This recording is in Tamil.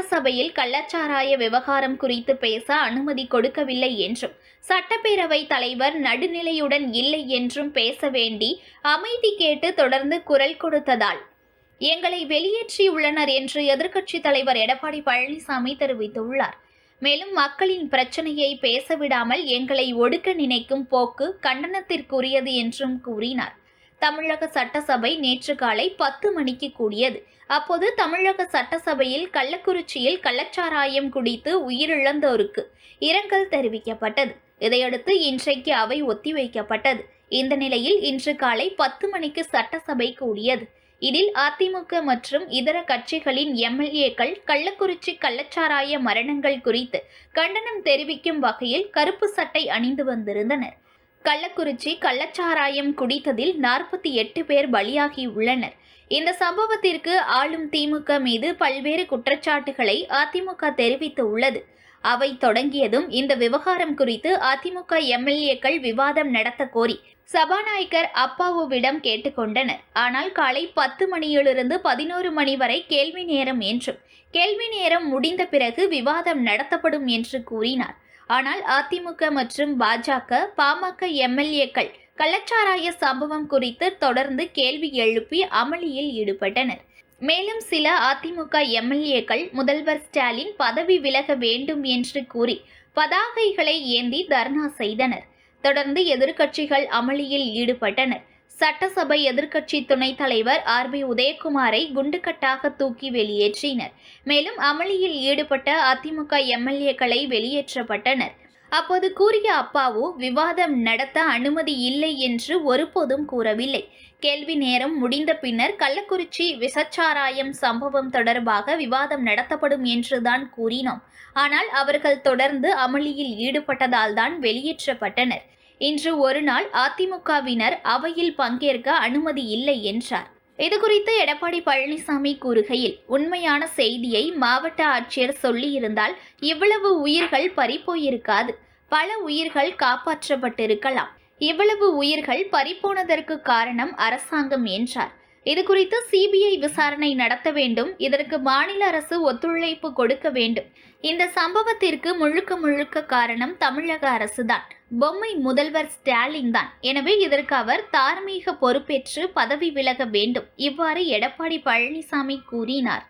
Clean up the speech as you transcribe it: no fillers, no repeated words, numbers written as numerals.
சட்டசபையில் கள்ளச்சாராய விவகாரம் குறித்து பேச அனுமதி கொடுக்கவில்லை என்றும் சட்டப்பேரவை தலைவர் நடுநிலையுடன் இல்லை என்றும் பேச வேண்டி அமைதி கேட்டு தொடர்ந்து குரல் கொடுத்ததால் எங்களை வெளியேற்றியுள்ளனர் என்று எதிர்க்கட்சித் தலைவர் எடப்பாடி பழனிசாமி தெரிவித்துள்ளார். மேலும் மக்களின் பிரச்சனையை பேசவிடாமல் எங்களை ஒடுக்க நினைக்கும் போக்கு கண்டனத்திற்குரியது என்றும் கூறினார். தமிழக சட்டசபை நேற்று காலை 10 மணிக்கு கூடியது. அப்போது தமிழக சட்டசபையில் கள்ளக்குறிச்சியில் கள்ளச்சாராயம் குடித்து உயிரிழந்தோருக்கு இரங்கல் தெரிவிக்கப்பட்டது. இதையடுத்து இன்றைக்கு அவை ஒத்திவைக்கப்பட்டது. இந்த நிலையில் இன்று காலை 10 மணிக்கு சட்டசபை கூடியது. இதில் அதிமுக மற்றும் இதர கட்சிகளின் எம்எல்ஏக்கள் கள்ளக்குறிச்சி கள்ளச்சாராய மரணங்கள் குறித்து கண்டனம் தெரிவிக்கும் வகையில் கருப்பு சட்டை அணிந்து வந்திருந்தனர். கள்ளக்குறிச்சி கள்ளச்சாராயம் குடித்ததில் 48 பேர் பலியாகியுள்ளனர். இந்த சம்பவத்திற்கு ஆளும் திமுக மீது பல்வேறு குற்றச்சாட்டுகளை அதிமுக தெரிவித்து உள்ளது. அவை தொடங்கியதும் இந்த விவகாரம் குறித்து அதிமுக எம்எல்ஏக்கள் விவாதம் நடத்த கோரி சபாநாயகர் அப்பாவுவிடம் கேட்டுக்கொண்டனர். ஆனால் காலை 10 மணியிலிருந்து 11 மணி வரை கேள்வி நேரம் என்றும் கேள்வி நேரம் முடிந்த பிறகு விவாதம் நடத்தப்படும் என்று கூறினார். ஆனால் அதிமுக மற்றும் பாஜக, பாமக எம்எல்ஏக்கள் கள்ளச்சாராய சம்பவம் குறித்து தொடர்ந்து கேள்வி எழுப்பி அமளியில் ஈடுபட்டனர். மேலும் சில அதிமுக எம்எல்ஏக்கள் முதல்வர் ஸ்டாலின் பதவி விலக வேண்டும் என்று கூறி பதாகைகளை ஏந்தி தர்ணா செய்தனர். தொடர்ந்து எதிர்க்கட்சிகள் அமளியில் ஈடுபட்டனர். சட்டசபை எதிர்க்கட்சி துணைத் தலைவர் ஆர்.பி. உதயகுமாரை குண்டுகட்டாக தூக்கி வெளியேற்றினர். மேலும் அமளியில் ஈடுபட்ட அதிமுக எம்எல்ஏக்களை வெளியேற்றப்பட்டனர். அப்போது கூறிய அப்பாவு விவாதம் நடத்த அனுமதி இல்லை என்று ஒருபோதும் கூறவில்லை. கேள்வி நேரம் முடிந்த பின்னர் கள்ளக்குறிச்சி விஷச்சாராயம் சம்பவம் தொடர்பாக விவாதம் நடத்தப்படும் என்றுதான் கூறினோம். ஆனால் அவர்கள் தொடர்ந்து அமளியில் ஈடுபட்டதால் தான் வெளியேற்றப்பட்டனர். இன்று ஒரு நாள் அதிமுகவினர் அவையில் பங்கேற்க அனுமதி இல்லை என்றார். இதுகுறித்து எடப்பாடி பழனிசாமி கூறுகையில், உண்மையான செய்தியை மாவட்ட ஆட்சியர் சொல்லியிருந்தால் இவ்வளவு உயிர்கள் பறிபோயிருக்காது. பல உயிர்கள் காப்பாற்றப்பட்டிருக்கலாம். இவ்வளவு உயிர்கள் பறிபோனதற்கு காரணம் அரசாங்கம் என்றார். இதுகுறித்து சிபிஐ விசாரணை நடத்த வேண்டும். இதற்கு மாநில அரசு ஒத்துழைப்பு கொடுக்க வேண்டும். இந்த சம்பவத்திற்கு முழுக்க காரணம் தமிழக அரசுதான். பொம்மை முதல்வர் ஸ்டாலின் தான். எனவே இதற்கு அவர் தார்மீக பொறுப்பேற்று பதவி விலக வேண்டும். இவ்வாறு எடப்பாடி பழனிசாமி கூறினார்.